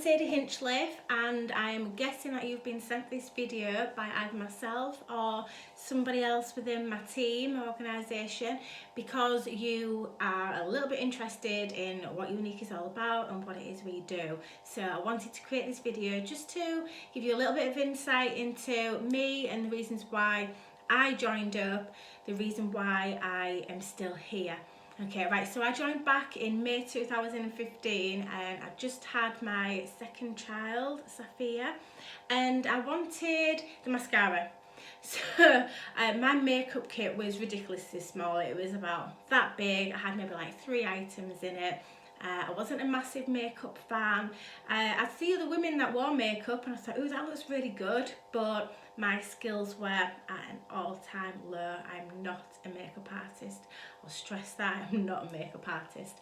Sadie Hinchliffe, and I'm guessing that you've been sent this video by either myself or somebody else within my team or organisation because you are a little bit interested in what Younique is all about and what it is we do. So I wanted to create this video just to give you a little bit of insight into me and the reasons why I joined up, the reason why I am still here. Okay, right, so I joined back in May 2015 and I just had my second child, Sophia, and I wanted the mascara. So my makeup kit was ridiculously small. It was about that big. I had maybe like 3 items in it. I wasn't a massive makeup fan. I'd see other women that wore makeup and I thought, oh, that looks really good, but my skills were at an all-time low. I'm not a makeup artist. I'll stress that, I'm not a makeup artist.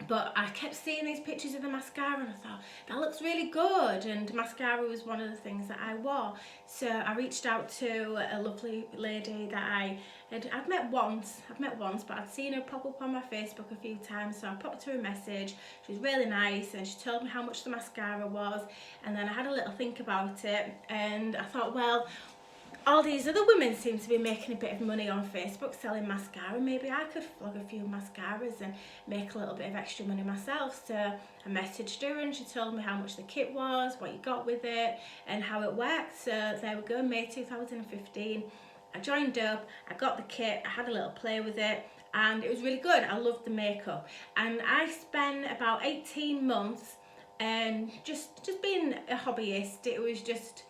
But I kept seeing these pictures of the mascara and I thought, that looks really good, and mascara was one of the things that I wore. So I reached out to a lovely lady that I'd met once, but I'd seen her pop up on my Facebook a few times, so I popped her a message. She was really nice and she told me how much the mascara was, and then I had a little think about it and I thought, well, all these other women seem to be making a bit of money on Facebook selling mascara. Maybe I could flog a few mascaras and make a little bit of extra money myself. So I messaged her and she told me how much the kit was, what you got with it and how it worked. So there we go, May 2015. I joined up, I got the kit, I had a little play with it and it was really good. I loved the makeup and I spent about 18 months and just being a hobbyist. It was just,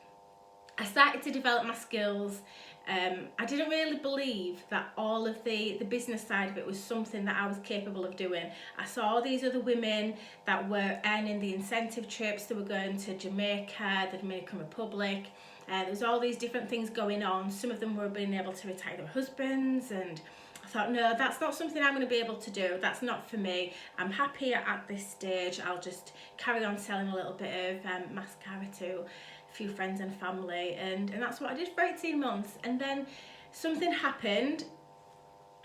I started to develop my skills. I didn't really believe that all of the business side of it was something that I was capable of doing. I saw all these other women that were earning the incentive trips. They were going to Jamaica, the Dominican Republic. There was all these different things going on. Some of them were being able to retire their husbands, and I thought, no, that's not something I'm going to be able to do. That's not for me. I'm happy at this stage. I'll just carry on selling a little bit of mascara to few friends and family, and that's what I did for 18 months. And then something happened.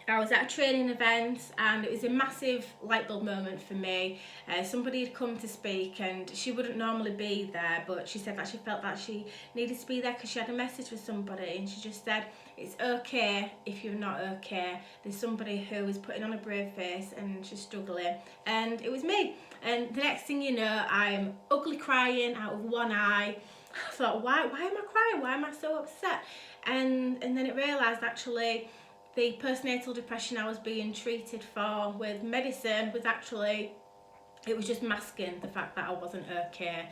I was at a training event and it was a massive light bulb moment for me. Somebody had come to speak and she wouldn't normally be there, but she said that she felt that she needed to be there because she had a message for somebody, and she just said, it's okay if you're not okay. There's somebody who is putting on a brave face and she's struggling, and it was me. And the next thing you know, I'm ugly crying out of one eye. I thought, why am I crying? Why am I so upset? And then it realised actually the postnatal depression I was being treated for with medicine was actually, it was just masking the fact that I wasn't okay.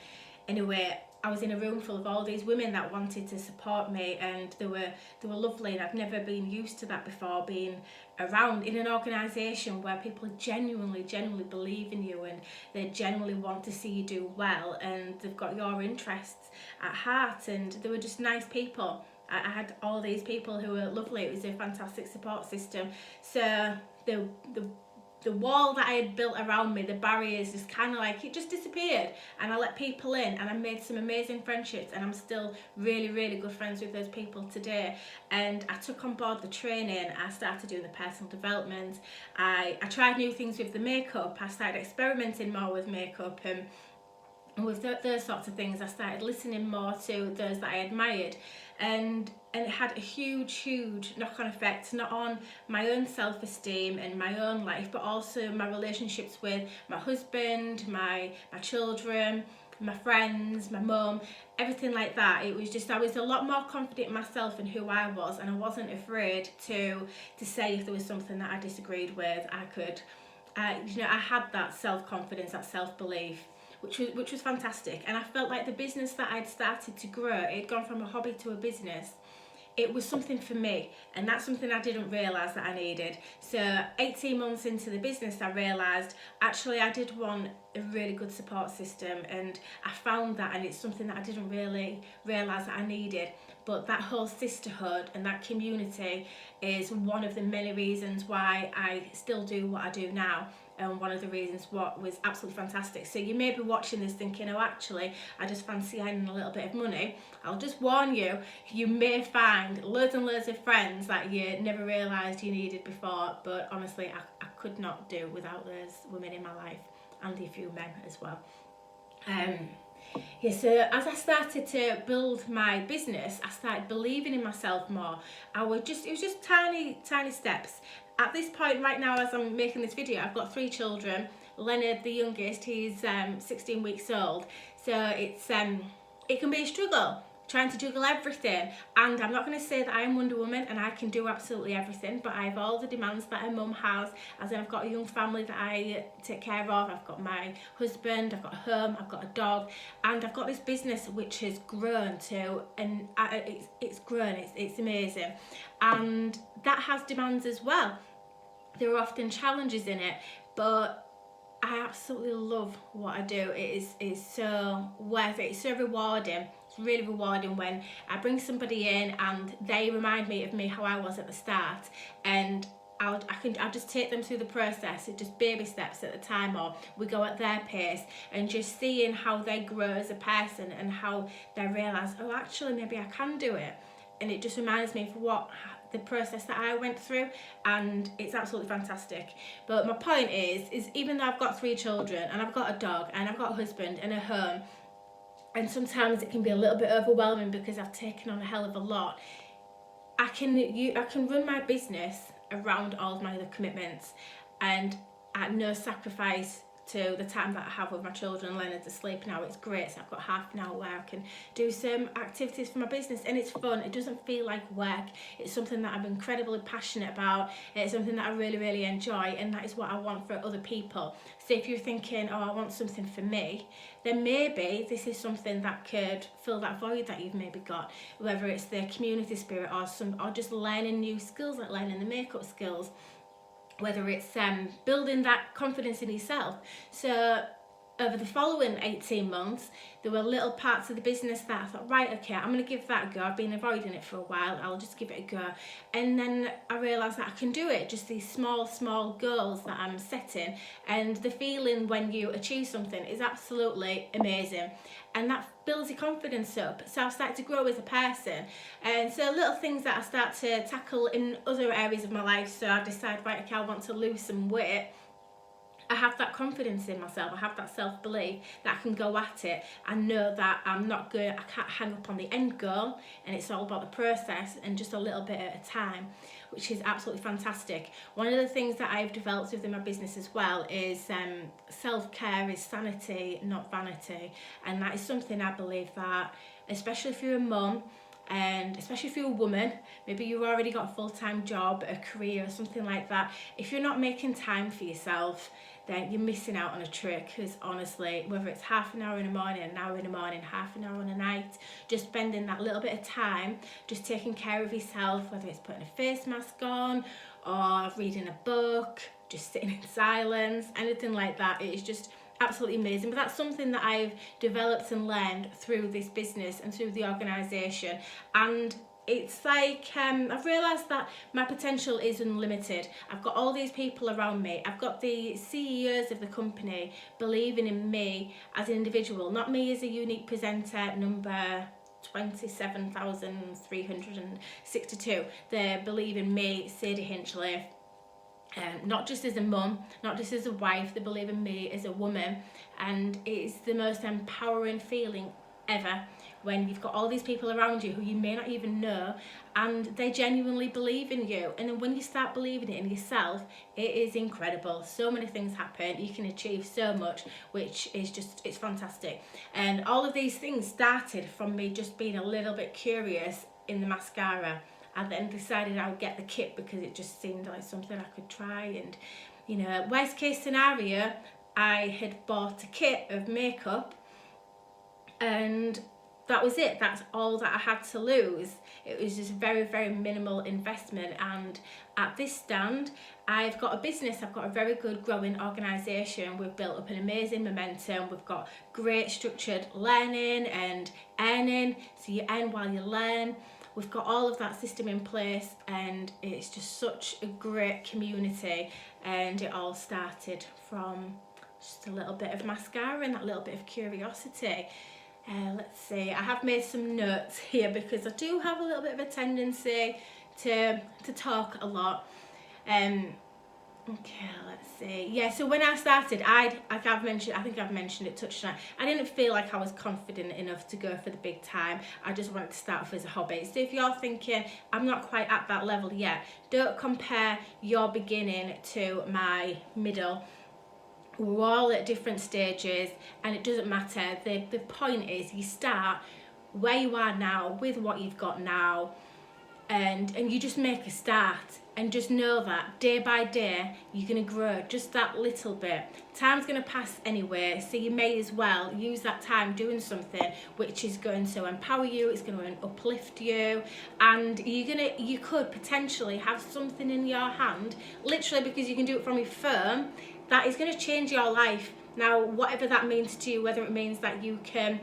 Anyway, I was in a room full of all these women that wanted to support me, and they were lovely, and I've never been used to that before, being around in an organisation where people genuinely believe in you and they genuinely want to see you do well, and they've got your interests at heart, and they were just nice people. I had all these people who were lovely. It was a fantastic support system. So the wall that I had built around me, the barriers, just kind of like, it just disappeared, and I let people in and I made some amazing friendships, and I'm still really good friends with those people today. And I took on board the training. I started doing the personal development. I tried new things with the makeup. I started experimenting more with makeup, and with those sorts of things. I started listening more to those that I admired, and it had a huge knock-on effect, not on my own self-esteem and my own life, but also my relationships with my husband, my children, my friends, my mum, everything like that. It was just, I was a lot more confident in myself and who I was, and I wasn't afraid to say if there was something that I disagreed with. I could, I had that self-confidence, that self-belief, which was fantastic. And I felt like the business that I'd started to grow, it had gone from a hobby to a business. It was something for me, and that's something I didn't realise that I needed. So 18 months into the business, I realised actually I did want a really good support system, and I found that, and it's something that I didn't really realise that I needed. But that whole sisterhood and that community is one of the many reasons why I still do what I do now, and one of the reasons what was absolutely fantastic. So you may be watching this thinking, oh, actually I just fancy earning a little bit of money. I'll just warn you, you may find loads and loads of friends that you never realised you needed before, but honestly I could not do without those women in my life, and a few men as well. Yeah, so as I started to build my business, I started believing in myself more. It was just tiny steps. At this point right now, as I'm making this video, I've got 3 children. Leonard, the youngest, he's 16 weeks old. So it can be a struggle trying to juggle everything, and I'm not going to say that I'm Wonder Woman and I can do absolutely everything, but I have all the demands that a mum has, as in I've got a young family that I take care of, I've got my husband, I've got a home, I've got a dog, and I've got this business which has grown to, and it's grown, it's amazing, and that has demands as well. There are often challenges in it, but I absolutely love what I do. It is so worth it. It's so rewarding. It's really rewarding when I bring somebody in and they remind me of me how I was at the start, and I'll just take them through the process. It's just baby steps at a time, or we go at their pace, and just seeing how they grow as a person and how they realise, oh, actually maybe I can do it, and it just reminds me of what the process that I went through, and it's absolutely fantastic. But my point is even though I've got 3 children and I've got a dog and I've got a husband and a home, and sometimes it can be a little bit overwhelming because I've taken on a hell of a lot, I can run my business around all of my other commitments, and at no sacrifice to the time that I have with my children. Leonard's asleep now, it's great, so I've got half an hour where I can do some activities for my business, and it's fun. It doesn't feel like work. It's something that I'm incredibly passionate about. It's something that I really enjoy, and that is what I want for other people. So if you're thinking, oh, I want something for me, then maybe this is something that could fill that void that you've maybe got, whether it's the community spirit or just learning new skills, like learning the makeup skills, whether it's building that confidence in yourself. So over the following 18 months, there were little parts of the business that I thought, right, okay, I'm going to give that a go. I've been avoiding it for a while, I'll just give it a go. And then I realised that I can do it, just these small goals that I'm setting. And the feeling when you achieve something is absolutely amazing. And that builds your confidence up. So I've started to grow as a person. And so little things that I start to tackle in other areas of my life. So I decide, right, okay, I want to lose some weight. I have that confidence in myself, I have that self-belief that I can go at it. I know that I can't hang up on the end goal, and it's all about the process and just a little bit at a time, which is absolutely fantastic. One of the things that I've developed within my business as well is self-care is sanity, not vanity. And that is something I believe that, especially if you're a mum, and especially if you're a woman, maybe you've already got a full-time job, a career or something like that, if you're not making time for yourself, then you're missing out on a trick. Because honestly, whether it's half an hour in the morning, an hour in the morning, half an hour in the night, just spending that little bit of time just taking care of yourself, whether it's putting a face mask on or reading a book, just sitting in silence, anything like that, it is just absolutely amazing. But that's something that I've developed and learned through this business and through the organisation, and it's like I've realised that my potential is unlimited. I've got all these people around me. I've got the CEOs of the company believing in me as an individual, not me as a unique presenter number 27,362. They believe in me, Sadie Hinchliffe, not just as a mum, not just as a wife, they believe in me as a woman. And it's the most empowering feeling ever when you've got all these people around you who you may not even know, and they genuinely believe in you. And then when you start believing it in yourself, it is incredible. So many things happen, you can achieve so much, which is just, it's fantastic. And all of these things started from me just being a little bit curious in the mascara. I then decided I would get the kit because it just seemed like something I could try. And, you know, worst case scenario, I had bought a kit of makeup and that was it. That's all that I had to lose. It was just very minimal investment. And at this stand, I've got a business, I've got a very good growing organisation. We've built up an amazing momentum. We've got great structured learning and earning, so you earn while you learn. We've got all of that system in place, and it's just such a great community. And it all started from just a little bit of mascara and that little bit of curiosity. Let's see, I have made some notes here because I do have a little bit of a tendency to talk a lot. Okay, let's see. Yeah, so when I started, I think I've mentioned it, touched on it. I didn't feel like I was confident enough to go for the big time. I just wanted to start off as a hobby. So if you're thinking, I'm not quite at that level yet, don't compare your beginning to my middle. We're all at different stages and it doesn't matter. The point is you start where you are now with what you've got now, and you just make a start, and just know that day by day you're going to grow just that little bit. Time's going to pass anyway, so you may as well use that time doing something which is going to empower you, it's going to uplift you, and you could potentially have something in your hand, literally, because you can do it from your phone, that is going to change your life. Now, whatever that means to you, whether it means that you can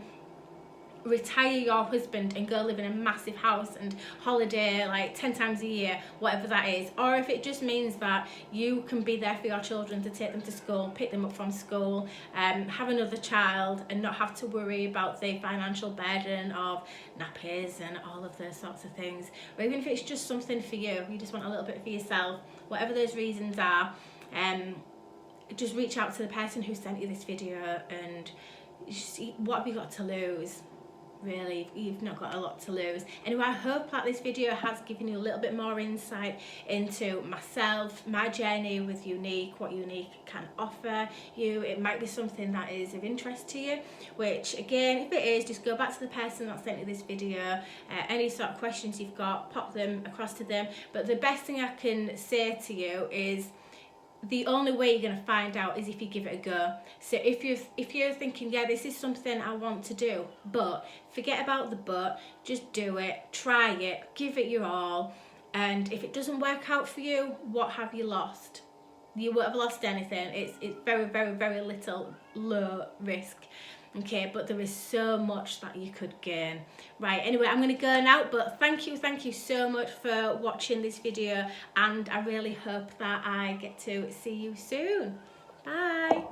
retire your husband and go live in a massive house and holiday like 10 times a year, whatever that is, or if it just means that you can be there for your children, to take them to school, pick them up from school, have another child and not have to worry about the financial burden of nappies and all of those sorts of things, or even if it's just something for you, you just want a little bit for yourself, whatever those reasons are, just reach out to the person who sent you this video and see, what have you got to lose? Really, you've not got a lot to lose. Anyway, I hope that this video has given you a little bit more insight into myself, my journey with Younique, what Younique can offer you. It might be something that is of interest to you, which again, if it is, just go back to the person that sent you this video. Any sort of questions you've got, pop them across to them. But the best thing I can say to you is, the only way you're going to find out is if you give it a go. So if you're thinking, yeah, this is something I want to do, but forget about the but, just do it, try it, give it your all, and if it doesn't work out for you, what have you lost? You won't have lost anything. It's very, very, very little, low risk. Okay, but there is so much that you could gain. Right, anyway, I'm going to go now, but thank you so much for watching this video, and I really hope that I get to see you soon. Bye.